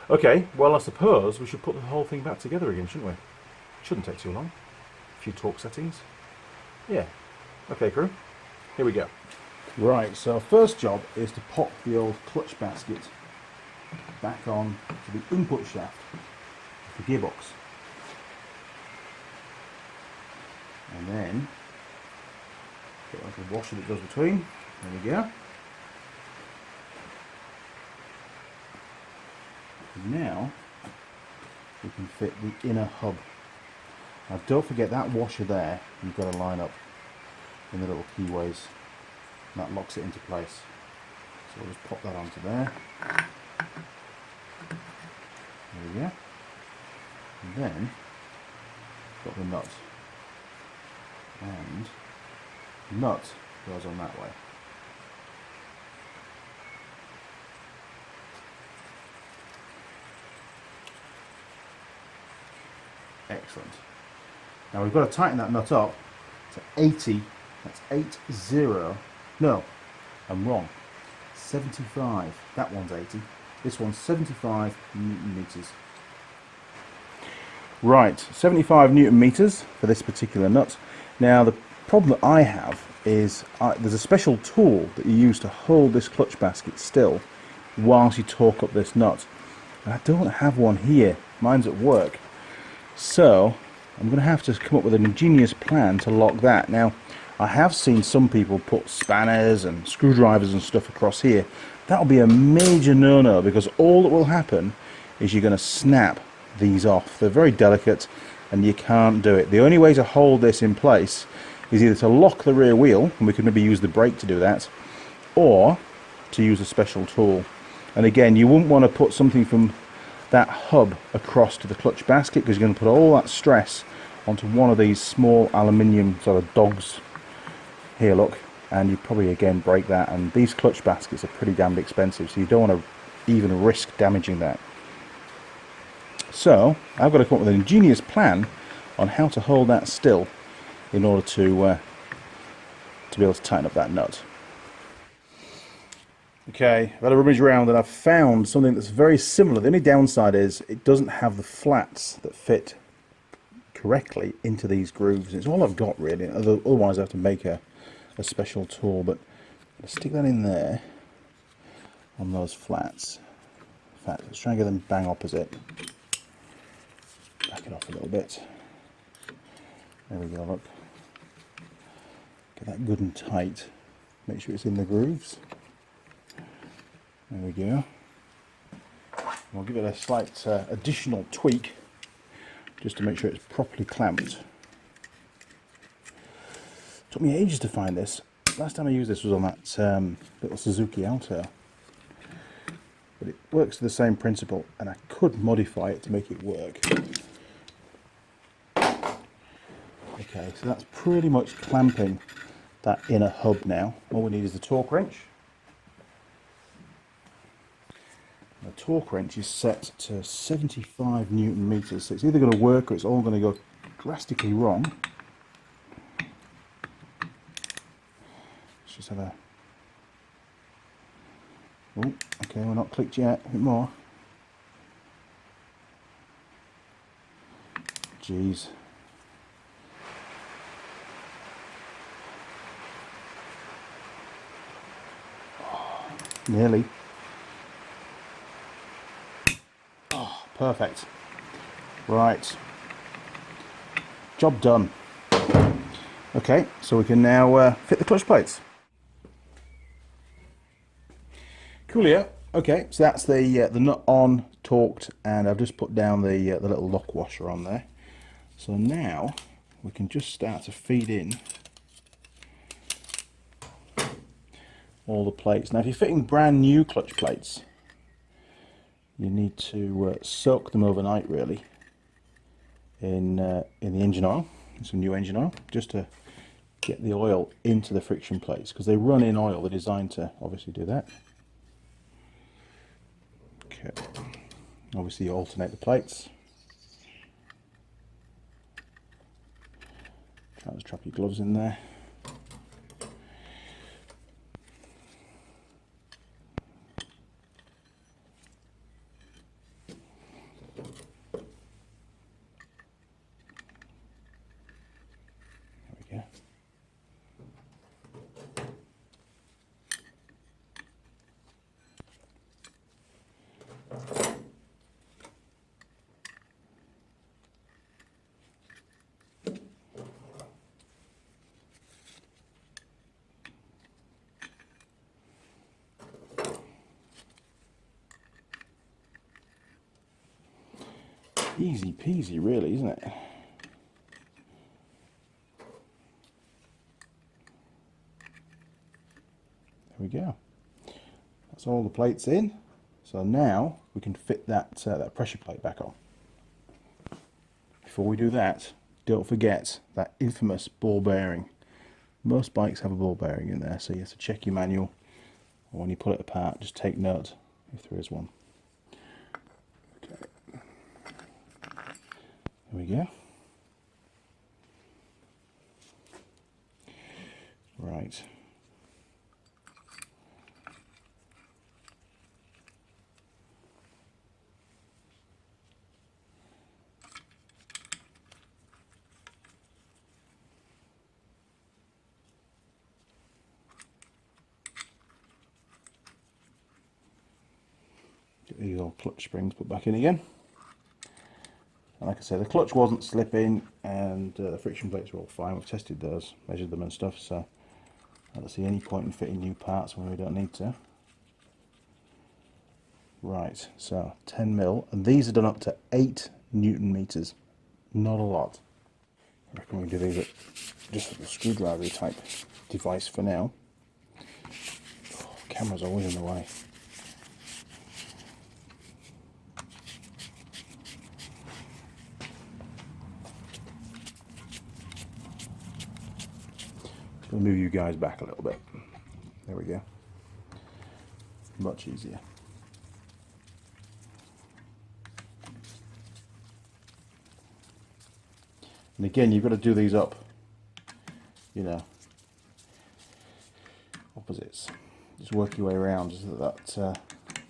Okay, well, I suppose we should put the whole thing back together again, shouldn't we? Shouldn't take too long. A few torque settings. Yeah. Okay, crew. Here we go. Right, so our first job is to pop the old clutch basket back on to the input shaft of the gearbox. And then get like a washer that goes between. There we go. And now we can fit the inner hub. Now don't forget that washer there, you've got to line up in the little keyways. And that locks it into place. So we'll just pop that onto there. There we go. And then got the nut. And the nut goes on that way. Excellent. Now we've got to tighten that nut up to 80. That's 80. No, I'm wrong. 75. That one's 80. This one's 75 Newton meters. Right, 75 Newton meters for this particular nut. Now the problem that I have is there's a special tool that you use to hold this clutch basket still whilst you torque up this nut. And I don't have one here. Mine's at work. So I'm going to have to come up with an ingenious plan to lock that. Now, I have seen some people put spanners and screwdrivers and stuff across here. That'll be a major no-no, because all that will happen is you're going to snap these off. They're very delicate and you can't do it. The only way to hold this in place is either to lock the rear wheel, and we could maybe use the brake to do that, or to use a special tool. And again, you wouldn't want to put something from that hub across to the clutch basket, because you're going to put all that stress onto one of these small aluminium sort of dogs. Here, look, and you probably again break that, and these clutch baskets are pretty damned expensive, so you don't want to even risk damaging that. So I've got to come up with an ingenious plan on how to hold that still in order to be able to tighten up that nut. Okay, I've had a rummage around and I've found something that's very similar. The only downside is it doesn't have the flats that fit correctly into these grooves. It's all I've got really, otherwise I have to make a special tool, but I'll stick that in there on those flats. In fact, let's try and get them bang opposite. Back it off a little bit. There we go, look. Get that good and tight. Make sure it's in the grooves. There we go. We'll give it a slight additional tweak just to make sure it's properly clamped. Took me ages to find this. Last time I used this was on that little Suzuki Alto. But it works to the same principle, and I could modify it to make it work. Okay, so that's pretty much clamping that inner hub now. All we need is the torque wrench. The torque wrench is set to 75 Newton meters, so it's either going to work or it's all going to go drastically wrong. Let's just have a... Oh, okay, we're not clicked yet. A bit more. Jeez. Oh, nearly. Oh, perfect. Right. Job done. Okay, so we can now fit the clutch plates. Coolio. Okay, so that's the nut on, torqued, and I've just put down the little lock washer on there. So now we can just start to feed in all the plates. Now if you're fitting brand new clutch plates, you need to soak them overnight really in the engine oil, some new engine oil, just to get the oil into the friction plates, because they run in oil. They're designed to obviously do that. Okay, obviously you alternate the plates. Try to trap your gloves in there. There we go. Easy peasy really, isn't it? There we go. That's all the plates in. So now we can fit that pressure plate back on. Before we do that, don't forget that infamous ball bearing. Most bikes have a ball bearing in there, so you have to check your manual, or when you pull it apart, just take note if there is one. Okay. There we go. Right. Get these old clutch springs put back in again. And like I said, the clutch wasn't slipping, and the friction plates were all fine. We've tested those, measured them and stuff, so I don't see any point in fitting new parts when we don't need to. Right, so 10 mil, and these are done up to 8 Newton meters. Not a lot. I reckon we do these at just with a screwdriver type device for now. Oh, camera's always in the way. We'll move you guys back a little bit. There we go. Much easier. And again, you've got to do these up, you know, opposites. Just work your way around so that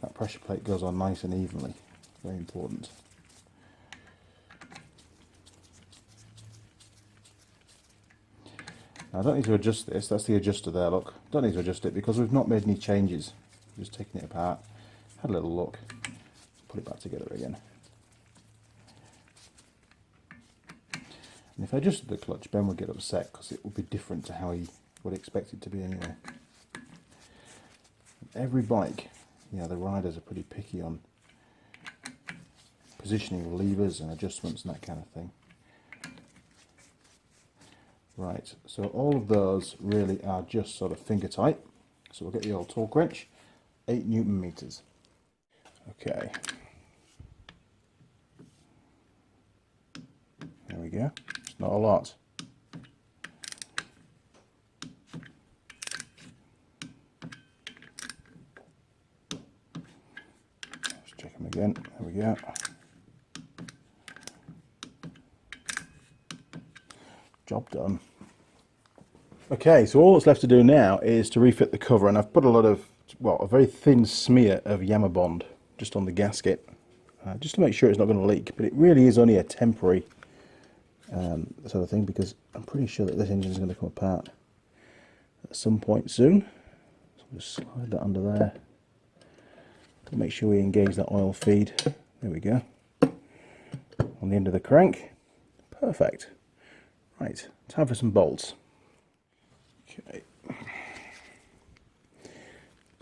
that pressure plate goes on nice and evenly. Very important. Now, I don't need to adjust this. That's the adjuster there, look. Don't need to adjust it because we've not made any changes. Just taking it apart, had a little look, put it back together again. And if I adjusted the clutch, Ben would get upset because it would be different to how he would expect it to be anyway. Every bike, yeah, the riders are pretty picky on positioning of levers and adjustments and that kind of thing. Right, so all of those really are just sort of finger tight. So we'll get the old torque wrench, 8 Newton meters. Okay. There we go. It's not a lot. Let's check them again. There we go. Job done. Okay, so all that's left to do now is to refit the cover, and I've put a lot of, well, a very thin smear of Yamaha Bond just on the gasket, just to make sure it's not going to leak. But it really is only a temporary sort of thing, because I'm pretty sure that this engine is going to come apart at some point soon. So I'll just slide that under there to make sure we engage that oil feed. There we go. On the end of the crank. Perfect. Right, time for some bolts. Okay.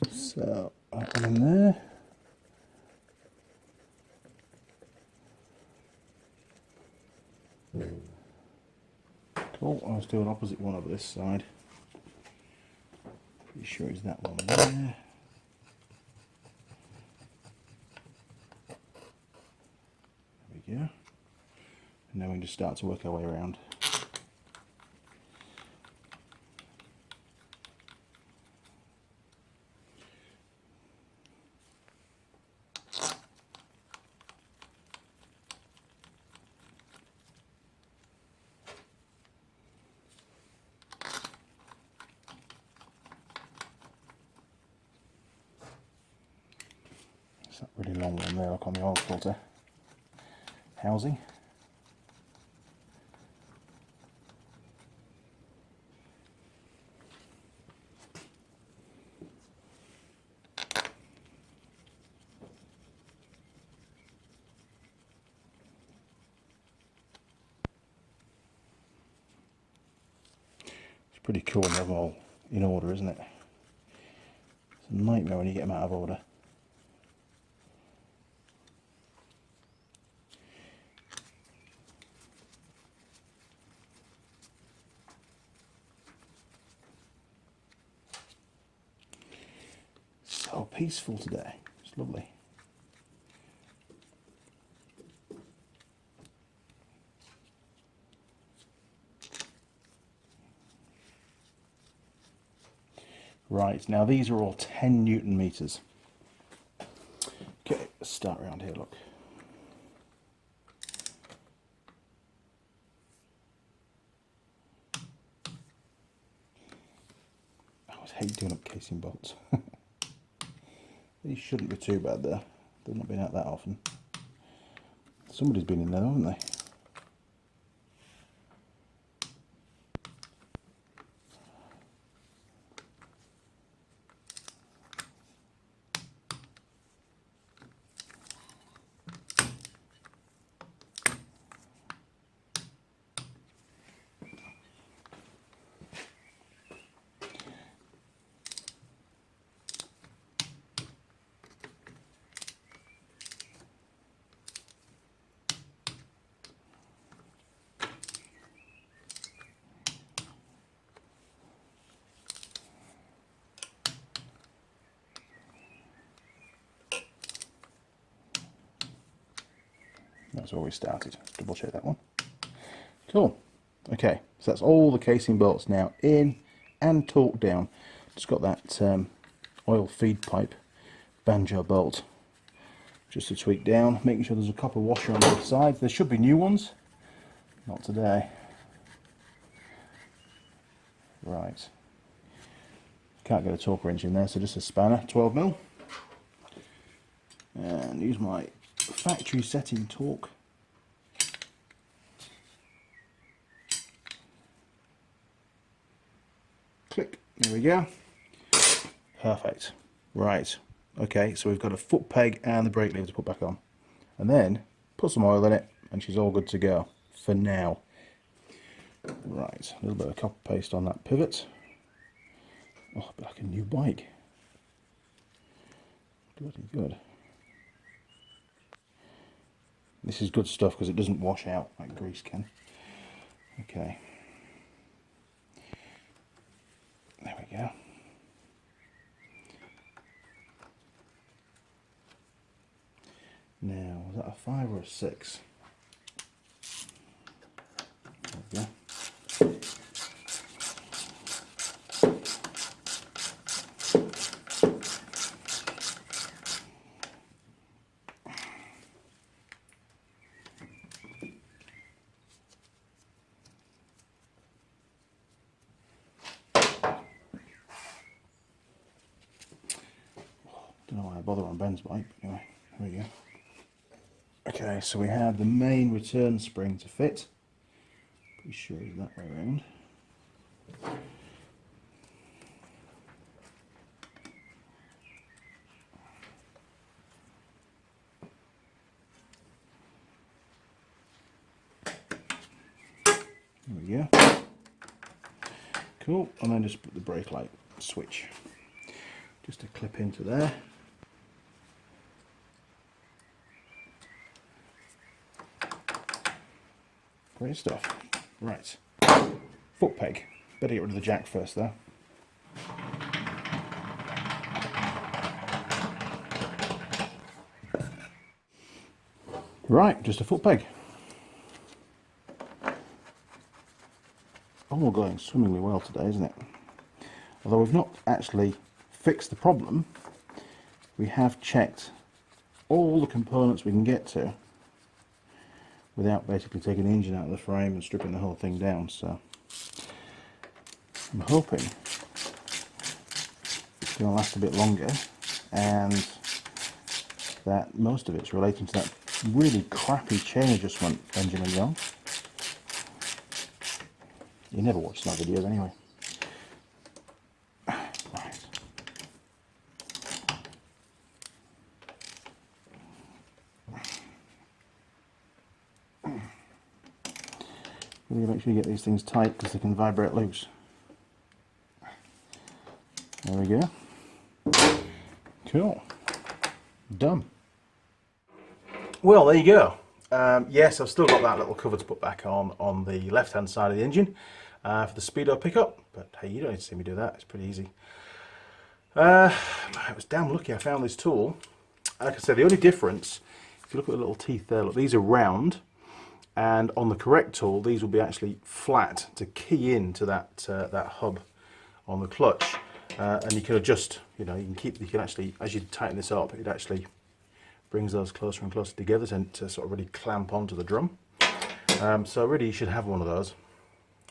So that one in there. Cool, I'll do an opposite one over this side. Pretty sure it's that one there. There we go. And now we can just start to work our way around. It's that really long one there, like on the oil filter housing. It's pretty cool to have them all in order, isn't it? It's a nightmare when you get them out of order. So peaceful today. It's lovely. Right, now these are all 10 Newton meters. Okay, let's start around here, look. I always hate doing up casing bolts. These shouldn't be too bad though. They've not been out that often. Somebody's been in there, haven't they? That's where we started. Let's double check that one. Cool. Okay, so that's all the casing bolts now in and torqued down. Just got that oil feed pipe banjo bolt just to tweak down, making sure there's a copper washer on both sides. There should be new ones. Not today. Right. Can't get a torque wrench in there, so just a spanner, 12mm. And use my factory setting torque. Click, there we go. Perfect. Right, okay, so we've got a foot peg and the brake lever to put back on. And then put some oil in it and she's all good to go for now. Right, a little bit of copper paste on that pivot. Oh, a bit like a new bike. Bloody good. This is good stuff because it doesn't wash out like grease can. Okay. There we go. Now, was that a 5 or a 6? There we go. Don't know why I bother on Ben's bike, but anyway, there we go. Okay, so we have the main return spring to fit. Pretty sure it's that way around. There we go. Cool, and then just put the brake light switch just to clip into there. Great stuff. Right. Foot peg. Better get rid of the jack first though. Right, just a foot peg. All going swimmingly well today, isn't it? Although we've not actually fixed the problem, we have checked all the components we can get to without basically taking the engine out of the frame and stripping the whole thing down. So I'm hoping it's going to last a bit longer, and that most of it's relating to that really crappy chain adjustment engine and young. You never watch my videos anyway. Right. Really make sure you get these things tight because they can vibrate loose. There we go. Cool. Done. Well, there you go. Yes, I've still got that little cover to put back on the left-hand side of the engine for the speedo pickup. But hey, you don't need to see me do that. It's pretty easy. I was damn lucky I found this tool. Like I said, the only difference, if you look at the little teeth there, look, these are round, and on the correct tool, these will be actually flat to key into that that hub on the clutch, and you can adjust. You know, you can actually, as you tighten this up, it actually brings those closer and closer together to sort of really clamp onto the drum. So really, you should have one of those.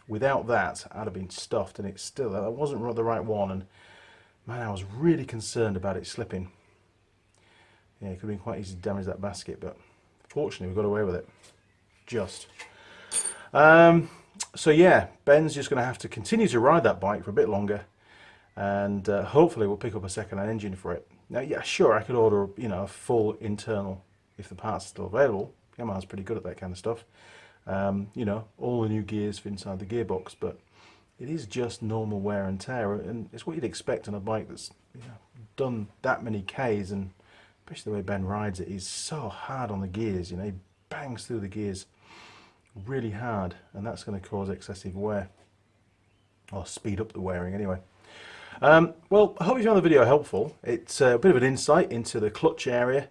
Without that, I'd have been stuffed, and that wasn't the right one. And man, I was really concerned about it slipping. Yeah, it could have been quite easy to damage that basket, but fortunately, we got away with it. Just. So yeah, Ben's just going to have to continue to ride that bike for a bit longer, and hopefully we'll pick up a second-hand engine for it. Now, yeah, sure, I could order, you know, a full internal if the parts are still available. Yamaha's pretty good at that kind of stuff. You know, all the new gears for inside the gearbox, but it is just normal wear and tear, and it's what you'd expect on a bike that's, you know, done that many Ks, and especially the way Ben rides it, he's so hard on the gears. You know, he bangs through the gears really hard, and that's going to cause excessive wear, or speed up the wearing anyway. Well, I hope you found the video helpful. It's a bit of an insight into the clutch area,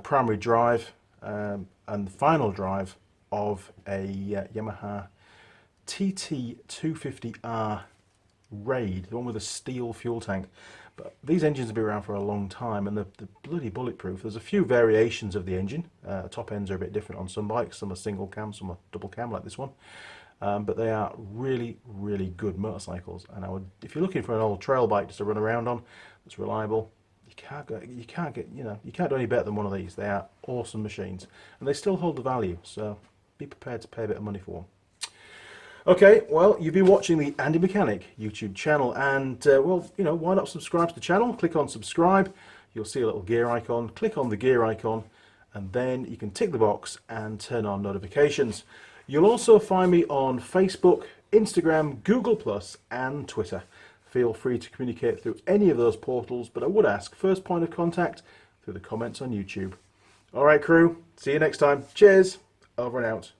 primary drive, and the final drive of a Yamaha TT250R Raid, the one with a steel fuel tank. But these engines have been around for a long time, and they're bloody bulletproof. There's a few variations of the engine. Top ends are a bit different on some bikes. Some are single cam, some are double cam like this one. But they are really, really good motorcycles. And if you're looking for an old trail bike just to run around on, that's reliable, you can't do any better than one of these. They are awesome machines, and they still hold the value. So be prepared to pay a bit of money for them. Okay, well, you've been watching the Andy Mechanic YouTube channel, and well, you know, why not subscribe to the channel? Click on subscribe. You'll see a little gear icon. Click on the gear icon, and then you can tick the box and turn on notifications. You'll also find me on Facebook, Instagram, Google+, and Twitter. Feel free to communicate through any of those portals, but I would ask first point of contact through the comments on YouTube. All right, crew, see you next time. Cheers, over and out.